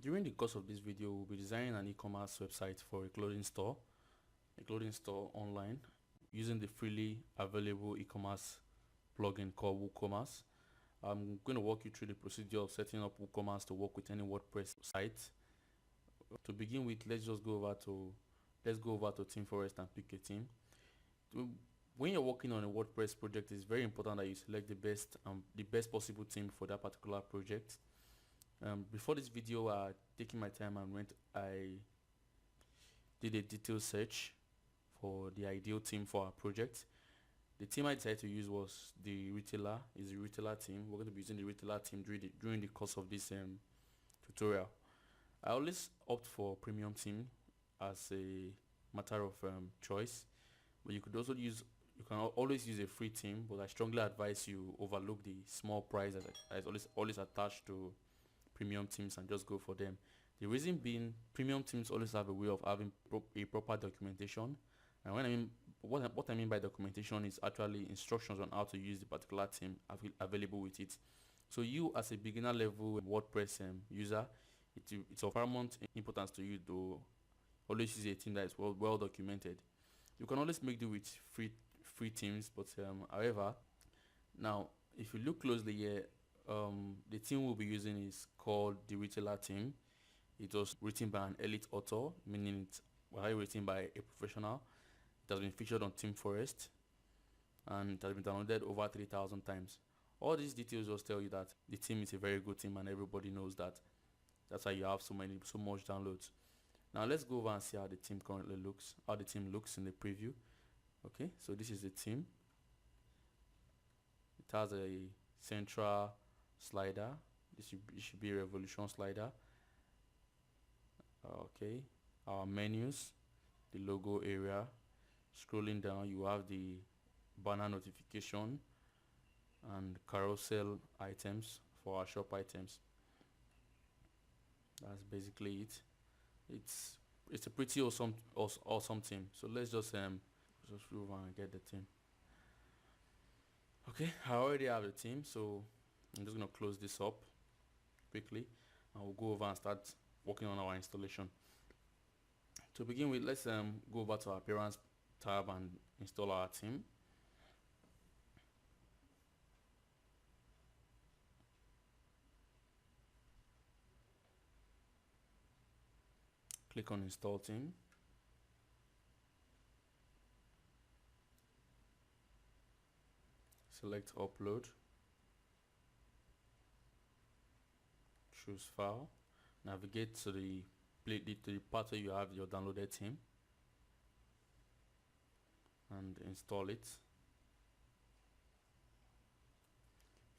During the course of this video, we'll be designing an e-commerce website for a clothing store online using the freely available e-commerce plugin called WooCommerce. I'm going to walk you through the procedure of setting up WooCommerce to work with any WordPress site. To begin with, let's go over to Team Forest and pick a theme. When you're working on a WordPress project, it's very important that you select the best possible theme for that particular project. Before this video, taking my time and I did a detailed search for the ideal theme for our project. The theme I decided to use was the retailer theme. We're going to be using the retailer theme during the course of this tutorial. I always opt for premium theme as a matter of choice, but you can always use a free theme, but I strongly advise you overlook the small price that is always attached to premium themes and just go for them. The reason being, premium themes always have a way of having a proper documentation. And what I mean by documentation is actually instructions on how to use the particular theme available with it. So you, as a beginner level WordPress user, it's of paramount importance to you to always use a theme that is well documented. You can always make do with free themes, but however, now if you look closely here, the theme we'll be using is called the retailer theme. It was written by an elite author, meaning it's written by a professional. It has been featured on Team Forest and it has been downloaded over 3,000 times. All these details just tell you that the theme is a very good theme and everybody knows that. That's why you have so much downloads. Now let's go over and see how the theme currently looks, how the theme looks in the preview. Okay, so this is the theme. It has a central slider. This should be a revolution slider. Okay, our menus, the logo area. Scrolling down, you have the banner notification and carousel items for our shop items. That's basically it. It's a pretty awesome theme. So let's just move on and get the theme. Okay, I already have the theme, so I'm just gonna close this up quickly and we'll go over and start working on our installation. To begin with, let's go over to our appearance tab and install our theme. Click on install theme. Select upload. Choose file. Navigate to the part where you have your downloaded theme and install it.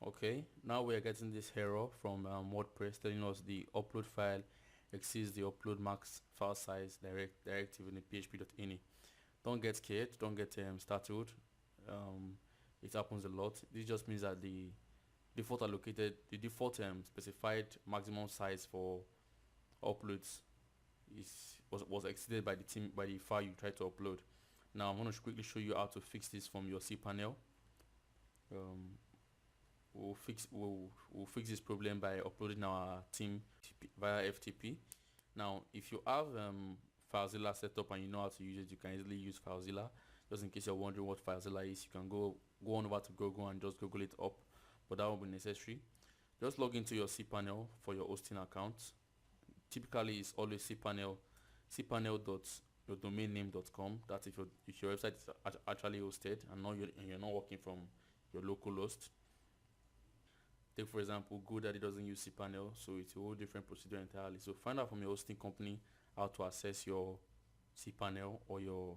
Okay, now we are getting this error from WordPress telling us the upload file exceeds the upload max file size directive in the php.ini. Don't get scared, don't get startled. It happens a lot. This just means that the default specified maximum size for uploads was exceeded by the file you try to upload. Now I'm going to quickly show you how to fix this from your cPanel. We'll fix this problem by uploading our theme via FTP. Now if you have FileZilla set up and you know how to use it, you can easily use FileZilla. Just in case you're wondering what FileZilla is, you can go on over to Google and just Google it up, but that won't be necessary. Just log into your cPanel for your hosting account. Typically it's always cPanel.yourdomainname.com. That's if your website is actually hosted and you're not working from your local host. Take for example GoDaddy doesn't use cPanel, so it's a whole different procedure entirely. So find out from your hosting company how to access your cPanel or your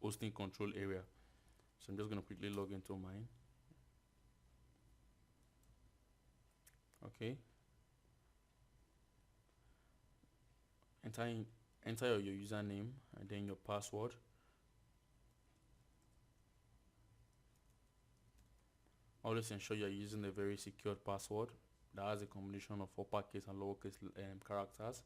hosting control area. So I'm just going to quickly log into mine. Okay, enter your username and then your password. Always ensure you're using a very secure password that has a combination of uppercase and lowercase characters.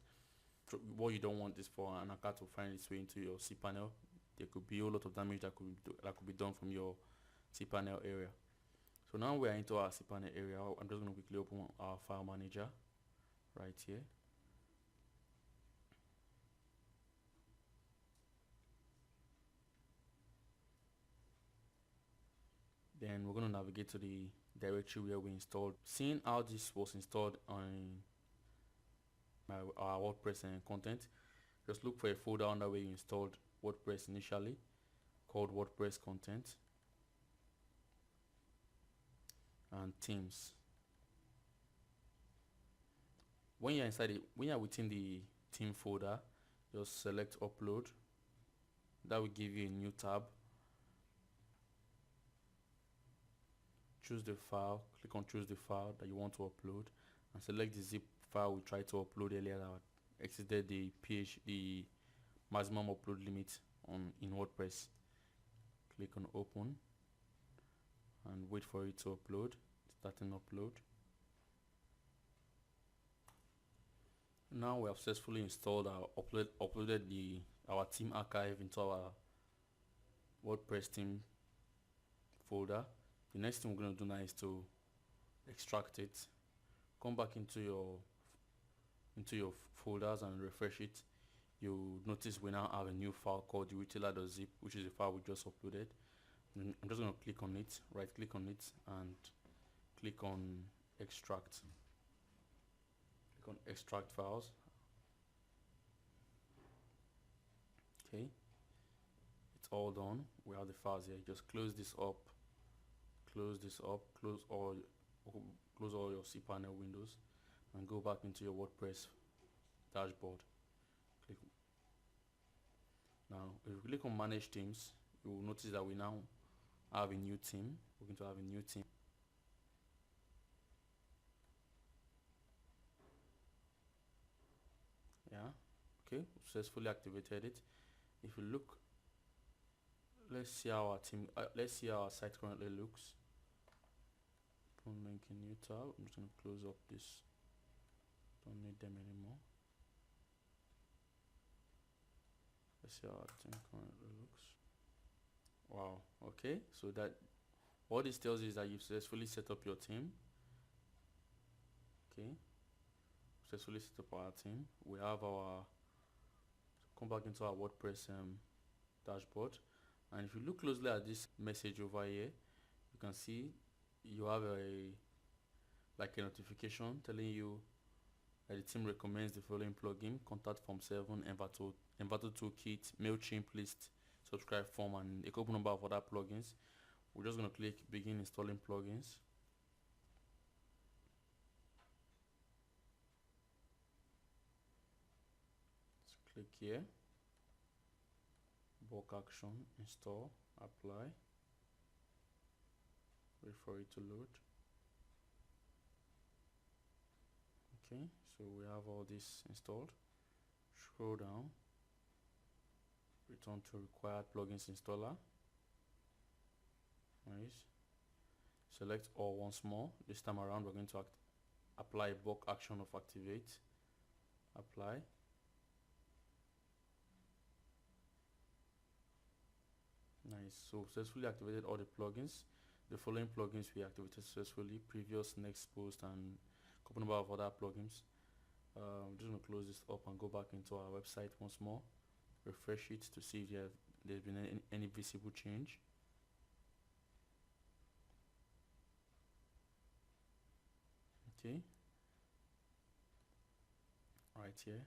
What you don't want is for an attacker to find its way into your cPanel. There could be a lot of damage that could be done from your cPanel area. So now we are into our cPanel area. I'm just going to quickly open our file manager right here. Then we're going to navigate to the directory where we installed. Seeing how this was installed on our WordPress and content, just look for a folder under where you installed WordPress initially called WordPress content and themes. When you're inside it, when you're within the theme folder, just select upload. That will give you a new tab. Choose the file, click on choose the file that you want to upload, and select the zip file we tried to upload earlier that exceeded the maximum upload limit in WordPress. Click on open and wait for it to upload. Starting upload. Now we have successfully installed uploaded our theme archive into our WordPress theme folder. The next thing we're going to do now is to extract it. Come back into your folders and refresh it. You'll notice we now have a new file called the retailer.zip, which is the file we just uploaded. And I'm just going to click on it, right click on it, and click on extract. Click on extract files. Okay, it's all done. We have the files here. Just close this up, close all your cPanel windows, and go back into your WordPress dashboard. Now, if you click on manage themes, you will notice that we now have a new theme. We're going to have a new theme. Yeah, okay, successfully activated it. If you look, let's see how our site currently looks. Link a new tab. I'm just going to close up this. Don't need them anymore. Let's see how our theme currently looks. Wow, okay, so that what this tells you is that you've successfully set up your theme. Okay, successfully set up our theme. We have come back into our WordPress dashboard, and if you look closely at this message over here, you can see you have a notification telling you that the team recommends the following plugin: Contact Form 7, Envato Toolkit, MailChimp List, Subscribe Form, and a couple number of other plugins. We're just going to click begin installing plugins. Let's click here, bulk action, install, apply, wait for it to load. Okay, so we have all this installed. Scroll down, return to required plugins installer. Nice. Select all once more. This time around we're going to apply a bulk action of activate. Apply. Nice. So successfully activated all the plugins. The following plugins we activated successfully: previous, next post, and a couple number of other plugins. I'm just going to close this up and go back into our website once more. Refresh it to see if there's been any visible change. Okay, right here